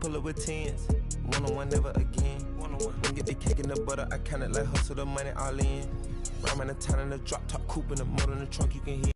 pull up with tens. One-on-one, never again. One-on-one. When get the cake in the butter, I kinda like hustle the money all in. Rhyme in the town in the drop top coupe in the motor in the trunk, you can hear.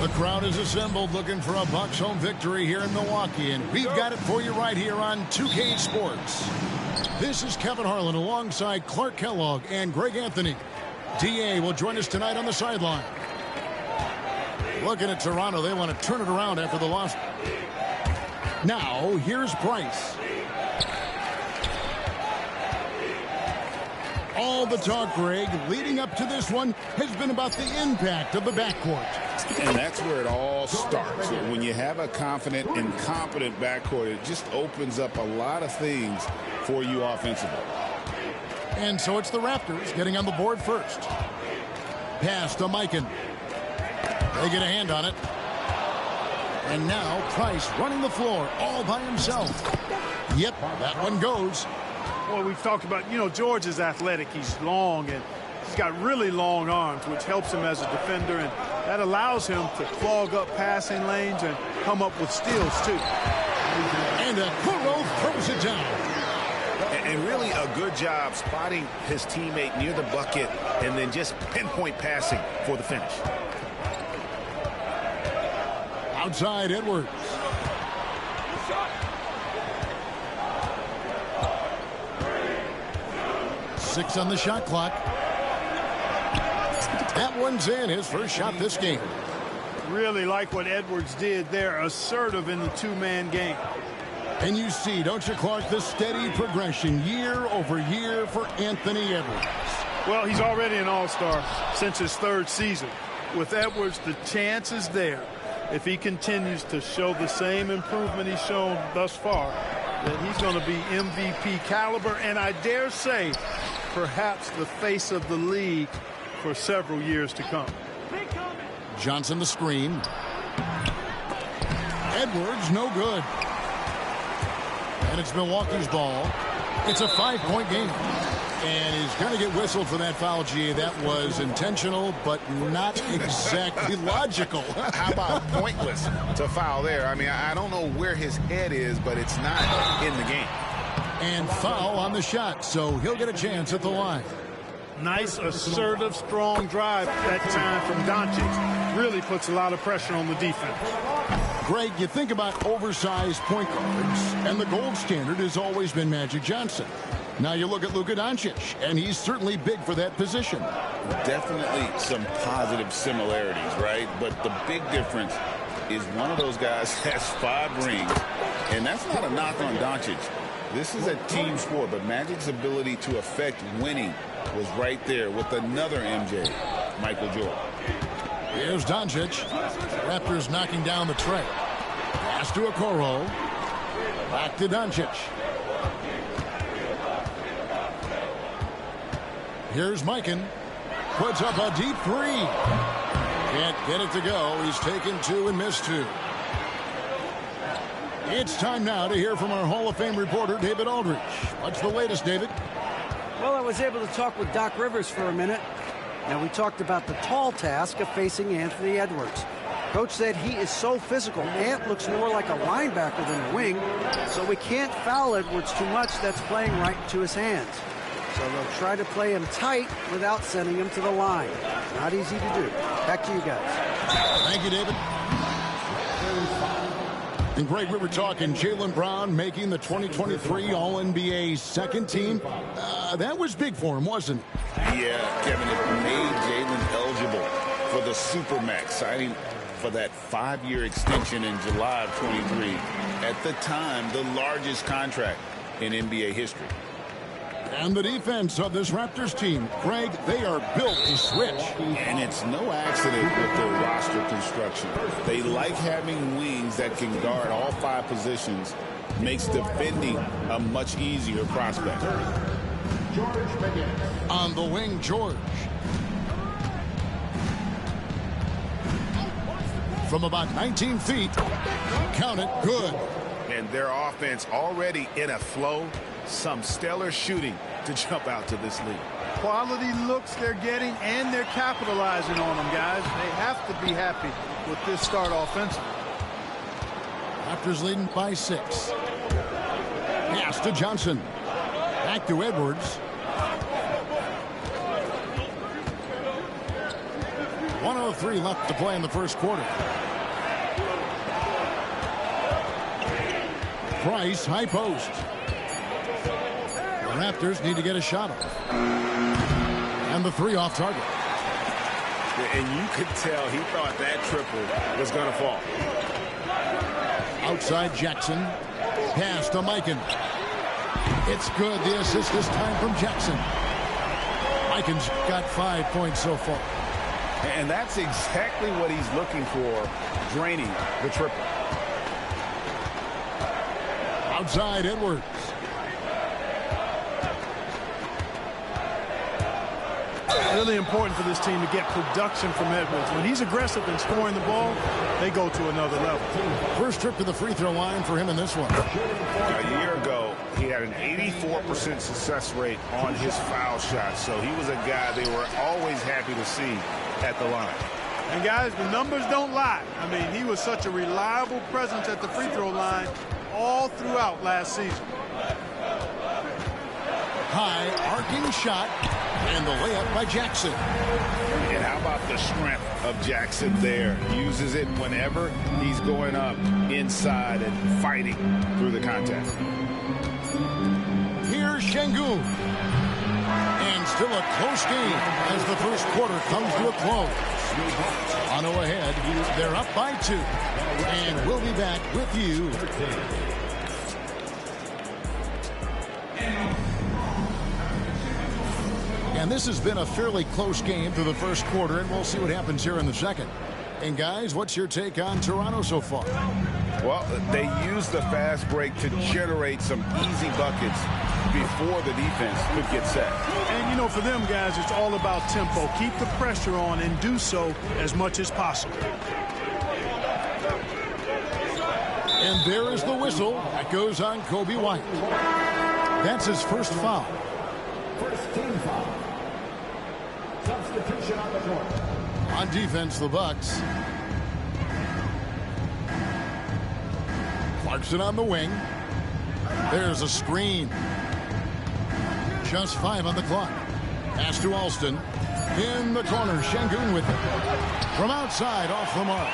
The crowd is assembled looking for a Bucks home victory here in Milwaukee, and we've got it for you right here on 2K Sports. This is Kevin Harlan alongside Clark Kellogg and Greg Anthony. DA will join us tonight on the sideline. Looking at Toronto, they want to turn it around after the loss. Now, here's Price. All the talk, Greg, leading up to this one has been about the impact of the backcourt. And that's where it all starts. When you have a confident and competent backcourt, it just opens up a lot of things for you offensively. And so it's the Raptors getting on the board first. Pass to Mikan. They get a hand on it. And now Price running the floor all by himself. Yep, that one goes. Well, we've talked about, George is athletic. He's long, and he's got really long arms, which helps him as a defender, and that allows him to clog up passing lanes and come up with steals, too. And Okoro throws it down. And really a good job spotting his teammate near the bucket and then just pinpoint passing for the finish. Outside Edwards. Six on the shot clock. That one's in, his first shot this game. Really like what Edwards did there, assertive in the two-man game. And you see, don't you, Clark, the steady progression year over year for Anthony Edwards. Well, he's already an all-star since his third season. With Edwards, the chance is there. If he continues to show the same improvement he's shown thus far, then he's going to be MVP caliber, and I dare say, perhaps the face of the league for several years to come. Johnson the screen. Edwards no good. And it's Milwaukee's ball. It's a 5-point game. And he's going to get whistled for that foul, G. That was intentional, but not exactly logical. How about pointless to foul there? I mean, I don't know where his head is, but it's not in the game. And foul on the shot, so he'll get a chance at the line. Nice, assertive, strong drive that time from Doncic. Really puts a lot of pressure on the defense. Greg, you think about oversized point guards, and the gold standard has always been Magic Johnson. Now you look at Luka Doncic, and he's certainly big for that position. Definitely some positive similarities, right? But the big difference is one of those guys that has 5 rings, and that's not a knock on Doncic. This is a team sport, but Magic's ability to affect winning was right there with another MJ, Michael Jordan. Here's Doncic. Raptors knocking down the tray. Pass to Okoro. Back to Doncic. Here's Mikan. Puts up a deep 3. Can't get it to go. He's taken 2 and missed 2. It's time now to hear from our Hall of Fame reporter, David Aldridge. What's the latest, David? Well, I was able to talk with Doc Rivers for a minute. Now, we talked about the tall task of facing Anthony Edwards. Coach said he is so physical. Ant looks more like a linebacker than a wing, so we can't foul Edwards too much. That's playing right into his hands. So they'll try to play him tight without sending him to the line. Not easy to do. Back to you guys. Thank you, David. And Greg, we were talking Jaylen Brown making the 2023 All-NBA second team. That was big for him, wasn't it? Yeah, Kevin, it made Jaylen eligible for the Supermax, signing for that 5-year extension in July of 23. At the time, the largest contract in NBA history. And the defense of this Raptors team, Greg, they are built to switch. And it's no accident with their roster construction. They like having wings that can guard all 5 positions. Makes defending a much easier prospect. On the wing, George. From about 19 feet. Count it, good. And their offense already in a flow. Some stellar shooting to jump out to this league. Quality looks they're getting, and they're capitalizing on them, guys. They have to be happy with this start offensively. Raptors leading by 6. Pass to Johnson. Back to Edwards. 1:03 left to play in the first quarter. Price, high post. The Raptors need to get a shot off. And the 3 off target. And you could tell he thought that triple was going to fall. Outside Jackson. Pass to Mikan. It's good. The assist this time from Jackson. Mikan's got 5 points so far. And that's exactly what he's looking for, draining the triple. Outside Edwards. Really important for this team to get production from Edwards. When he's aggressive and scoring the ball, they go to another level. First trip to the free throw line for him in this one. A year ago, he had an 84% success rate on his foul shots. So he was a guy they were always happy to see at the line. And guys, the numbers don't lie. I mean, he was such a reliable presence at the free throw line all throughout last season. High arcing shot. And the layup by Jackson. And how about the strength of Jackson there? Uses it whenever he's going up inside and fighting through the contact. Here's Şengün. And still a close game as the first quarter comes to a close. Toronto ahead. They're up by 2. And we'll be back with you. And this has been a fairly close game through the first quarter, and we'll see what happens here in the second. And guys, what's your take on Toronto so far? Well, they use the fast break to generate some easy buckets before the defense could get set. And, you know, for them, guys, it's all about tempo. Keep the pressure on and do so as much as possible. And there is the whistle that goes on Coby White. That's his first foul. First team foul. Substitution on the court. On defense, the Bucks. Clarkson on the wing. There's a screen. Just 5 on the clock. Pass to Alston. In the corner, Şengün with it. From outside, off the mark.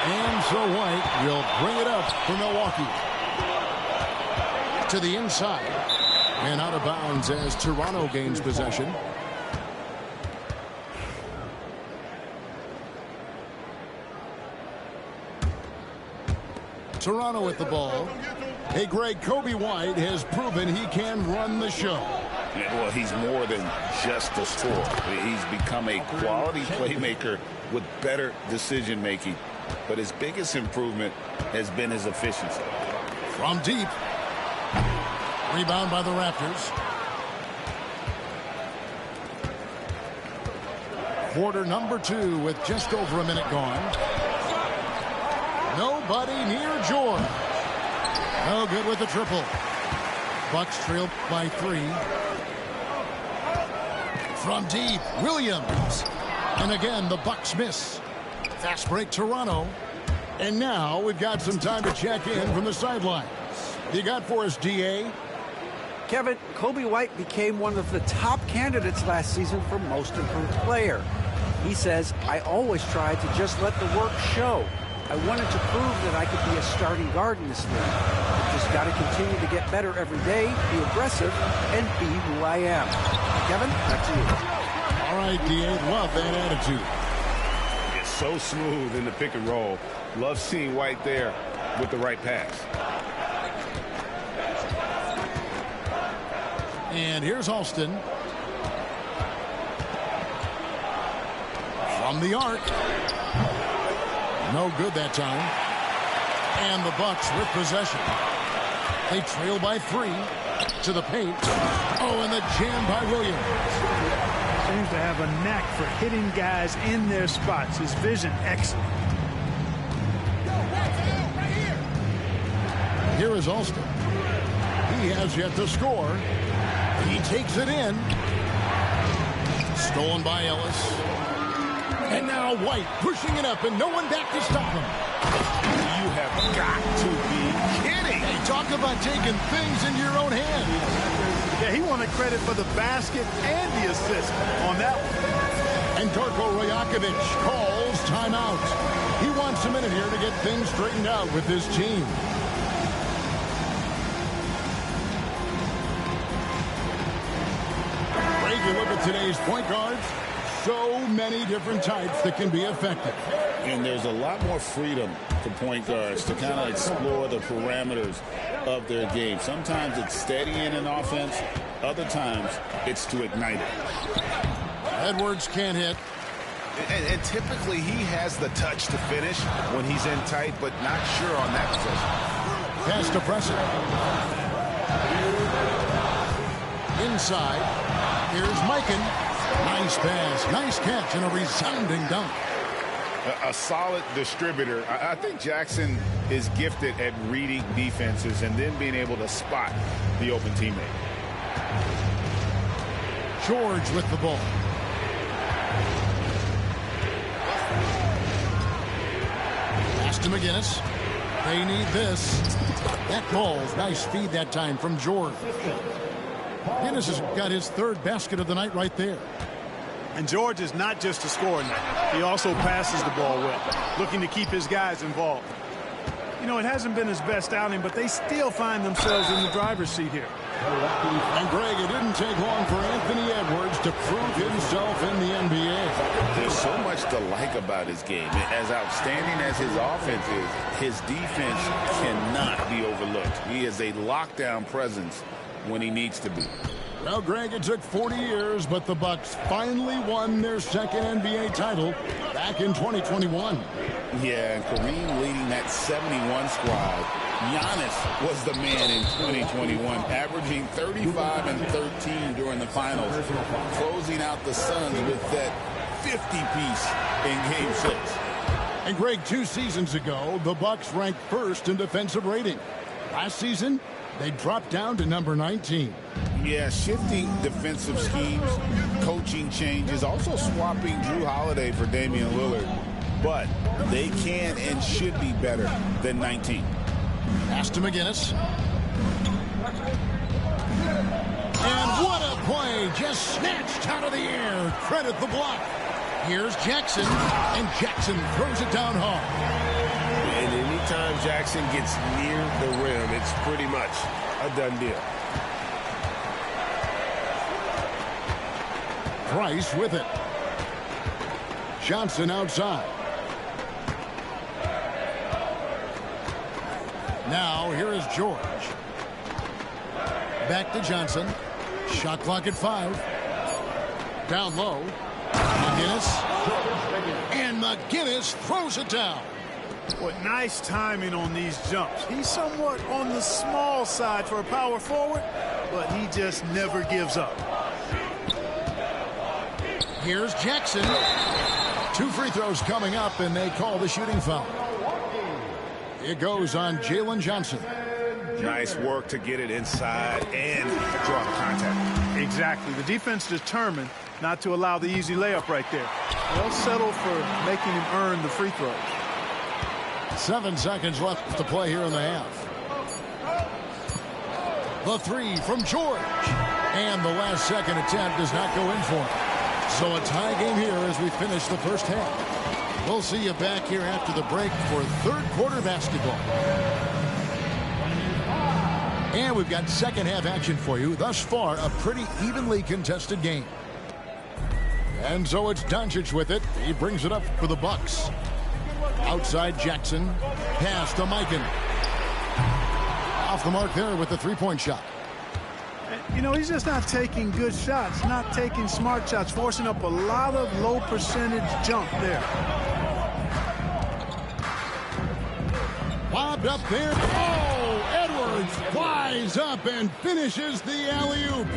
And so White will bring it up for Milwaukee. To the inside. And out of bounds as Toronto gains possession. Toronto with the ball. Hey, Greg, Kobe White has proven he can run the show. Yeah, well, he's more than just a scorer. He's become a quality playmaker with better decision-making. But his biggest improvement has been his efficiency. From deep. Rebound by the Raptors. Quarter number 2 with just over a minute gone. Nobody near George. No good with the triple. Bucks trail by 3. From deep, Williams. And again, the Bucks miss. Fast break, Toronto. And now we've got some time to check in from the sidelines. You got for us, D.A.? Kevin, Kobe White became one of the top candidates last season for most improved player. He says, I always tried to just let the work show. I wanted to prove that I could be a starting guard in this league. I've just got to continue to get better every day, be aggressive, and be who I am. Kevin, back to you. All right, D.A., love that attitude. It's so smooth in the pick and roll. Love seeing White there with the right pass. And here's Alston. From the arc. No good that time. And the Bucks with possession. They trail by 3 to the paint. Oh, and the jam by Williams. Seems to have a knack for hitting guys in their spots. His vision excellent. Here is Alston. He has yet to score. He takes it in. Stolen by Ellis. And now White pushing it up and no one back to stop him. You have got to be kidding. Hey, talk about taking things into your own hands. Yeah, he wanted credit for the basket and the assist on that one. And Darko Rajakovic calls timeout. He wants a minute here to get things straightened out with his team. You look at today's point guards, so many different types that can be effective. And there's a lot more freedom to point guards to kind of explore the parameters of their game. Sometimes it's steadying an offense. Other times it's to ignite it. Edwards can't hit. And typically he has the touch to finish when he's in tight, but not sure on that possession. Pass to Preston. Inside. Here's Mikan. Nice pass, nice catch, and a resounding dunk. A solid distributor. I think Jackson is gifted at reading defenses and then being able to spot the open teammate. George with the ball. Pass to McGinnis. They need this. That ball's nice feed that time from George. Guinness has got his 3rd basket of the night right there. And George is not just a scorer now. He also passes the ball well, looking to keep his guys involved. You know, it hasn't been his best outing, but they still find themselves in the driver's seat here. And Greg, it didn't take long for Anthony Edwards to prove himself in the NBA. There's so much to like about his game. As outstanding as his offense is, his defense cannot be overlooked. He is a lockdown presence when he needs to be. Well, Greg, it took 40 years, but the Bucks finally won their 2nd NBA title back in 2021. Yeah, and Kareem leading that 71 squad. Giannis was the man in 2021, averaging 35 and 13 during the finals, closing out the Suns with that 50-piece in Game 6. And Greg, 2 seasons ago, the Bucks ranked 1st in defensive rating. Last season, they dropped down to number 19. Yeah, shifting defensive schemes, coaching changes, also swapping Drew Holiday for Damian Lillard. But they can and should be better than 19. Pass to McGinnis. And what a play, just snatched out of the air. Credit the block. Here's Jackson, and Jackson throws it down hard. And anytime Jackson gets near the rim, it's pretty much a done deal. Price with it. Johnson outside. Now here is George. Back to Johnson. Shot clock at 5. Down low. McGinnis. And McGinnis throws it down. What nice timing on these jumps. He's somewhat on the small side for a power forward, but he just never gives up. Here's Jackson. 2 free throws coming up, and they call the shooting foul. It goes on Jalen Johnson. Nice work to get it inside and draw the contact. Exactly. The defense determined not to allow the easy layup right there. They'll settle for making him earn the free throws. 7 seconds left to play here in the half. The 3 from George. And the last second attempt does not go in for him. So a tie game here as we finish the first half. We'll see you back here after the break for third quarter basketball. And we've got second half action for you. Thus far, a pretty evenly contested game. And so it's Doncic with it. He brings it up for the Bucks. Outside Jackson. Pass to Mikan. Off the mark there with the three-point shot. You know, he's just not taking good shots, not taking smart shots, forcing up a lot of low percentage jump there. Lobbed up there. Oh, Edwards flies up and finishes the alley-oop.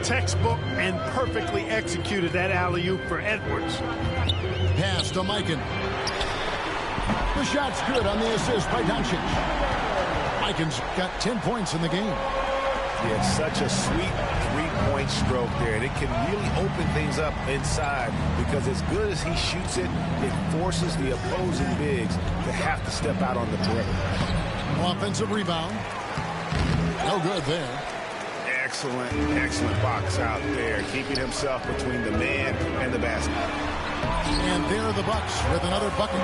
Textbook and perfectly executed that alley-oop for Edwards. Pass to Mikan. The shot's good on the assist by Doncic. Mikan's got 10 points in the game. Yeah, such a sweet three-point stroke there. And it can really open things up inside because as good as he shoots it, it forces the opposing bigs to have to step out on the perimeter. Offensive rebound. No good there. Excellent, excellent box out there, keeping himself between the man and the basket. And there are the Bucks with another bucket.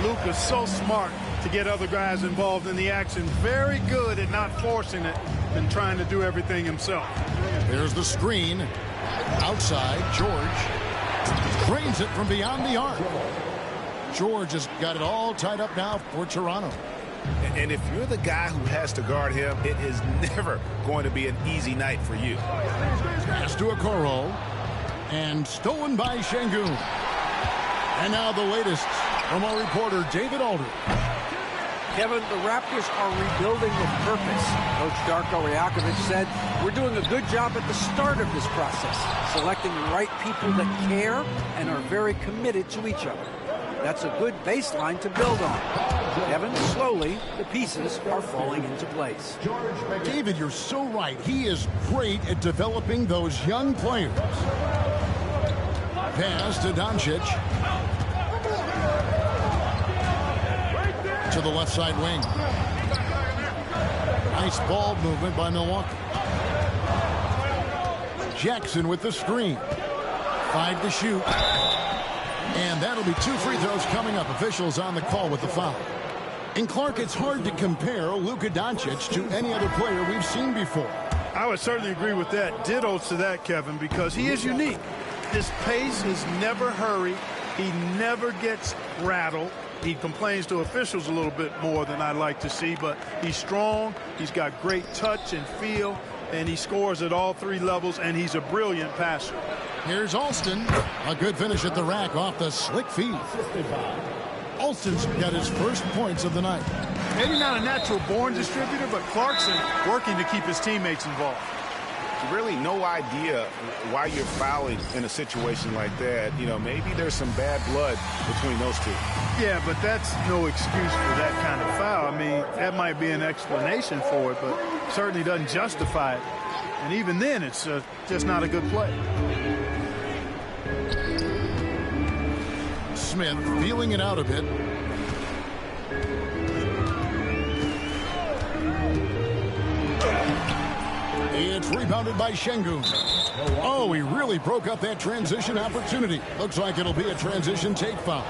Luke is so smart to get other guys involved in the action. Very good at not forcing it and trying to do everything himself. There's the screen. Outside, George drains it from beyond the arc. George has got it all tied up now for Toronto. And if you're the guy who has to guard him, it is never going to be an easy night for you. Pass to Okoro. And stolen by Şengün. And now the latest from our reporter, David Aldridge. Kevin, the Raptors are rebuilding with purpose. Coach Darko Rajakovic said, we're doing a good job at the start of this process, selecting the right people that care and are very committed to each other. That's a good baseline to build on. Kevin, slowly, the pieces are falling into place. David, you're so right. He is great at developing those young players. Pass to Doncic. To the left side wing. Nice ball movement by Milwaukee. Jackson with the screen. 5 to shoot. And that'll be 2 free throws coming up. Officials on the call with the foul. And Clark, it's hard to compare Luka Doncic to any other player we've seen before. I would certainly agree with that. Ditto to that, Kevin, because he is unique. His pace is never hurried. He never gets rattled. He complains to officials a little bit more than I'd like to see, but he's strong. He's got great touch and feel, and he scores at all 3 levels, and he's a brilliant passer. Here's Alston. A good finish at the rack off the slick feed. Alston's got his first points of the night. Maybe not a natural-born distributor, but Clarkson working to keep his teammates involved. Really no idea why you're fouling in a situation like that. You know, maybe there's some bad blood between those two. Yeah, but that's no excuse for that kind of foul. I mean, that might be an explanation for it, but certainly doesn't justify it. And even then, it's just not a good play. Smith feeling it out a bit. It's rebounded by Şengün. Oh, he really broke up that transition opportunity. Looks like it'll be a transition take foul.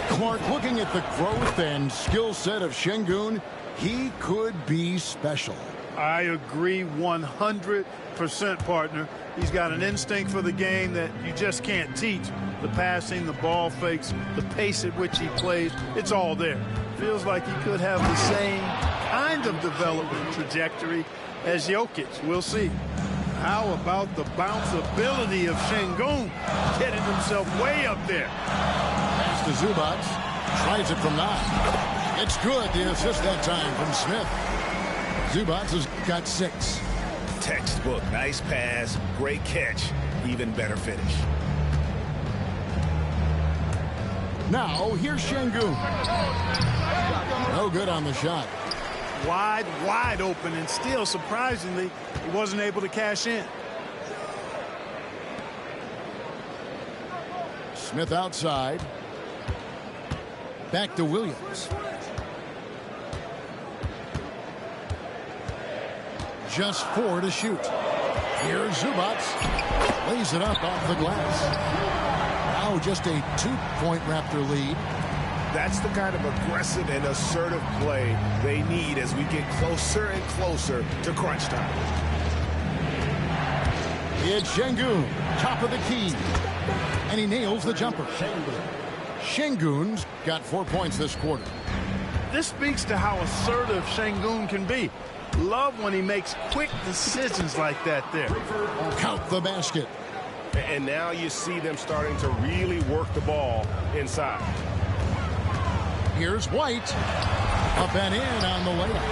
Clark, looking at the growth and skill set of Şengün, he could be special. I agree 100%, partner. He's got an instinct for the game that you just can't teach. The passing, the ball fakes, the pace at which he plays, it's all there. feels like he could have the same kind of development trajectory as Jokic. We'll see. How about the bounceability of Şengün, getting himself way up there. Pass to Zubac. Tries it from 9. It's good. The assist that time from Smith. Zubac has got 6. Textbook. Nice pass. Great catch. Even better finish. Now, here's Şengün. No good on the shot. Wide open, and still, surprisingly, he wasn't able to cash in. Smith outside. Back to Williams. Just 4 to shoot. Here's Zubac. Lays it up off the glass. Now just a 2-point Raptor lead. That's the kind of aggressive and assertive play they need as we get closer and closer to crunch time. It's Şengün, top of the key. And he nails the jumper. Şengün's got 4 points this quarter. This speaks to how assertive Şengün can be. Love when he makes quick decisions like that there. Count the basket. And now you see them starting to really work the ball inside. Here's White. Up and in on the layup.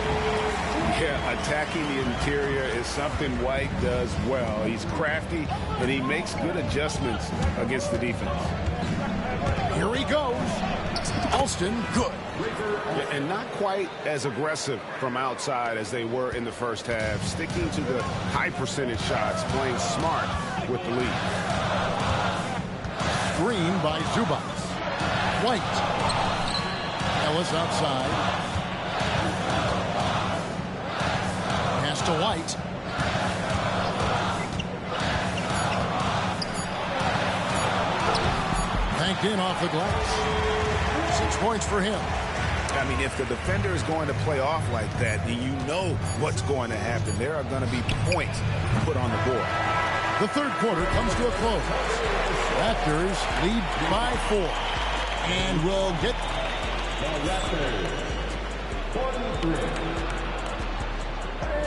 Yeah, attacking the interior is something White does well. He's crafty, and he makes good adjustments against the defense. Here he goes. Alston, good. And not quite as aggressive from outside as they were in the first half. Sticking to the high percentage shots, playing smart with the lead. Screen by Zubac. White. Ellis outside. Pass to White. Banked in off the glass. 6 points for him. I mean, if the defender is going to play off like that, then you know what's going to happen. There are going to be points put on the board. The third quarter comes to a close. Raptors lead by 4. And we'll get...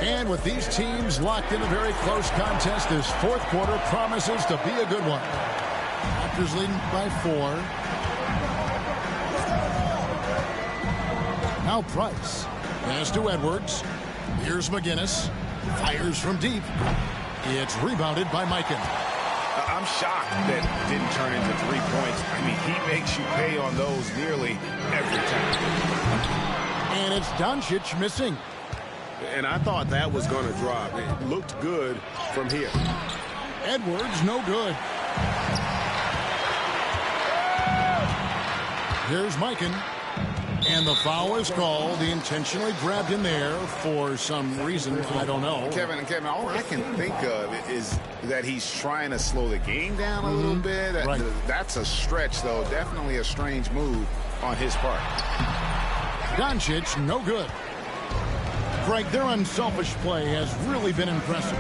And with these teams locked in a very close contest, this fourth quarter promises to be a good one. Raptors leading by 4. Now Price. Pass to Edwards. Here's McGinnis. Fires from deep. It's rebounded by Mikan. I'm shocked that it didn't turn into 3 points. I mean, he makes you pay on those nearly every time. And it's Doncic missing. And I thought that was going to drop. It looked good from here. Edwards, no good. Here's Mikan. And the foul is called. He intentionally grabbed him there for some reason. I don't know. Kevin, all I can think of is that he's trying to slow the game down a little bit. Right. That's a stretch, though. Definitely a strange move on his part. Doncic, no good. Greg, their unselfish play has really been impressive.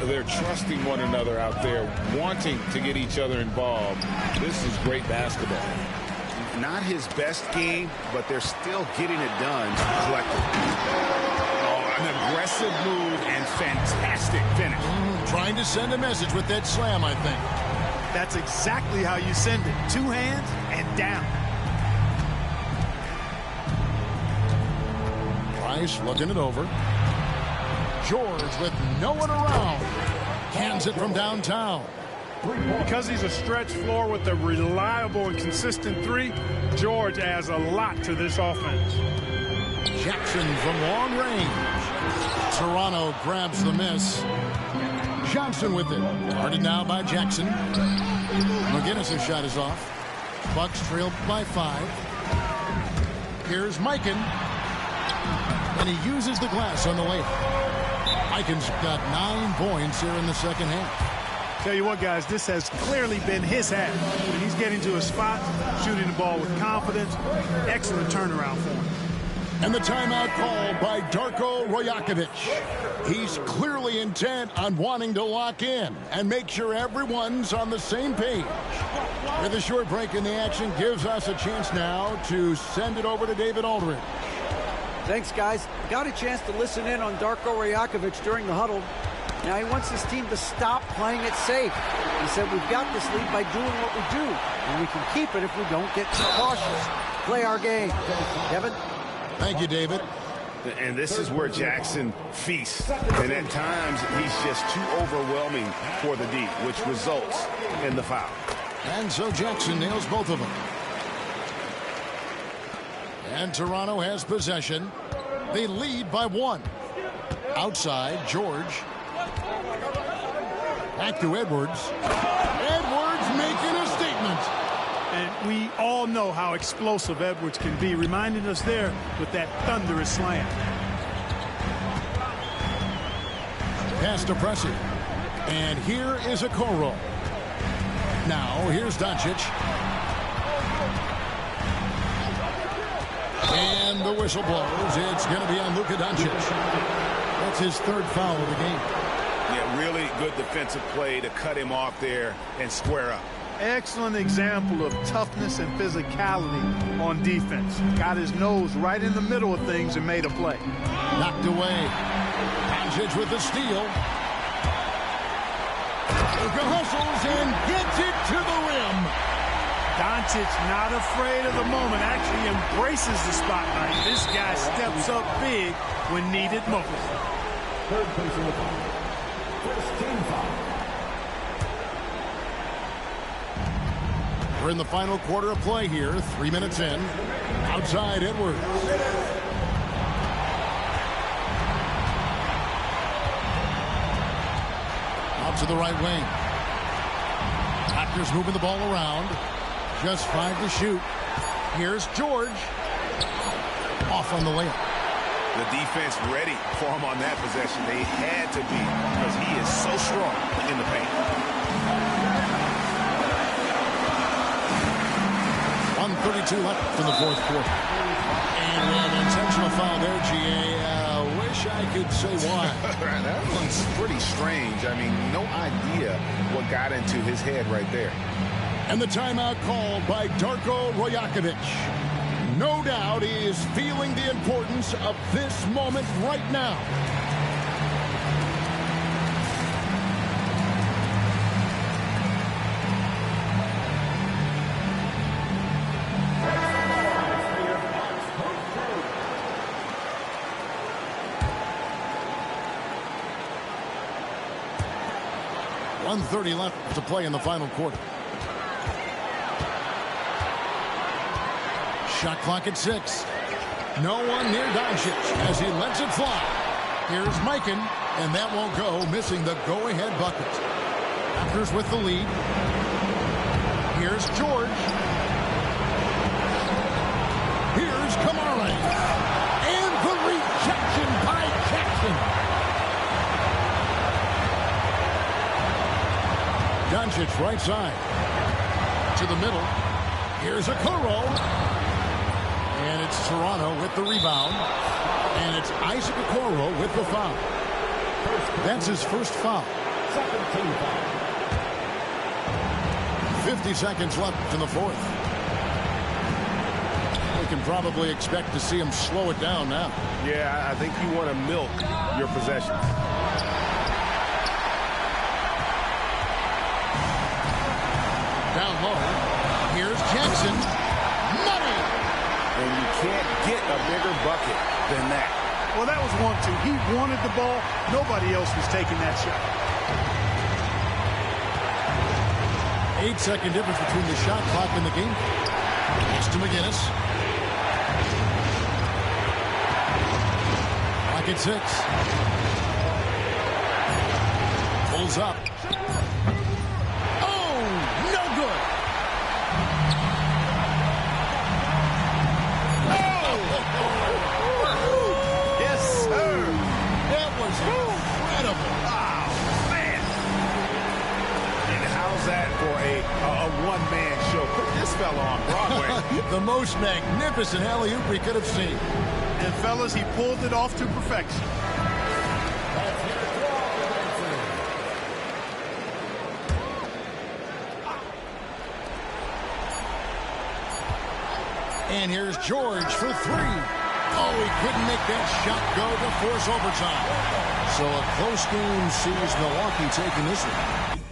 They're trusting one another out there, wanting to get each other involved. This is great basketball. Not his best game, but they're still getting it done collectively. Oh, an aggressive move and fantastic finish. Trying to send a message with that slam, I think. That's exactly how you send it. 2 hands and down. Price looking it over. George with no one around. Hands it from downtown. Because he's a stretch floor with a reliable and consistent 3, George adds a lot to this offense. Jackson from long range. Toronto grabs the miss. Johnson with it. Guarded now by Jackson. McGinnis' shot is off. Bucks trailed by 5. Here's Mikan. And he uses the glass on the layup. Mikan's got 9 points here in the second half. Tell you what, guys, this has clearly been his half. When he's getting to his spot, shooting the ball with confidence, excellent turnaround for him. And the timeout called by Darko Rajakovic. He's clearly intent on wanting to lock in and make sure everyone's on the same page. With a short break in the action gives us a chance now to send it over to David Aldridge. Thanks, guys. Got a chance to listen in on Darko Rajakovic during the huddle. Now he wants his team to stop playing it safe. He said, we've got this lead by doing what we do, and we can keep it if we don't get too cautious. Play our game. Kevin? Thank you, David. And this is where Jackson feasts. And at times, he's just too overwhelming for the D, which results in the foul. And so Jackson nails both of them. And Toronto has possession. They lead by 1. Outside, George. Back to Edwards. Edwards making a statement. And we all know how explosive Edwards can be, reminding us there with that thunderous slam. Pass to Pressey. And here is a Okoro. Now, here's Doncic. And the whistle blows. It's going to be on Luka Doncic. That's his 3rd foul of the game. Yeah, really good defensive play to cut him off there and square up. Excellent example of toughness and physicality on defense. Got his nose right in the middle of things and made a play. Knocked away. Doncic with the steal. Luka hustles and gets it to the rim. Doncic not afraid of the moment, actually embraces the spotlight. This guy steps up big when needed most. Third personal foul. First team foul. We're in the final quarter of play here. 3 minutes in. Outside, Edwards. Out to the right wing. Raptors moving the ball around. Just 5 to shoot. Here's George. Off on the layup. The defense ready for him on that possession. They had to be because he is so strong in the paint. 1:32 left in the 4th quarter. And an intentional foul there, G.A. Wish I could say why. That one's pretty strange. I mean, no idea what got into his head right there. And the timeout called by Darko Rajakovic. No doubt he is feeling the importance of this moment right now. .130 left to play in the final quarter. Shot clock at 6. No one near Doncic as he lets it fly. Here's Mikan, and that won't go, missing the go-ahead bucket. Raptors with the lead. Here's George. Here's Kamara. And the rejection by Jackson. Doncic right side. To the middle. Here's Okoro. And it's Toronto with the rebound. And it's Isaac Okoro with the foul. That's his first foul. 50 seconds left in the 4th. We can probably expect to see him slow it down now. Yeah, I think you want to milk your possession. Down low. Here's Jackson. And you can't get a bigger bucket than that. Well, that was 1-2. He wanted the ball. Nobody else was taking that shot. 8-second difference between the shot clock and the game. Pass to McGinnis. Clock at 6. Pulls up. Oh, no good. One-man show. Put this fella on Broadway. The most magnificent alley-oop we could have seen. And, fellas, he pulled it off to perfection. And here's George for three. Oh, he couldn't make that shot go to force overtime. So a close game sees Milwaukee taking this one.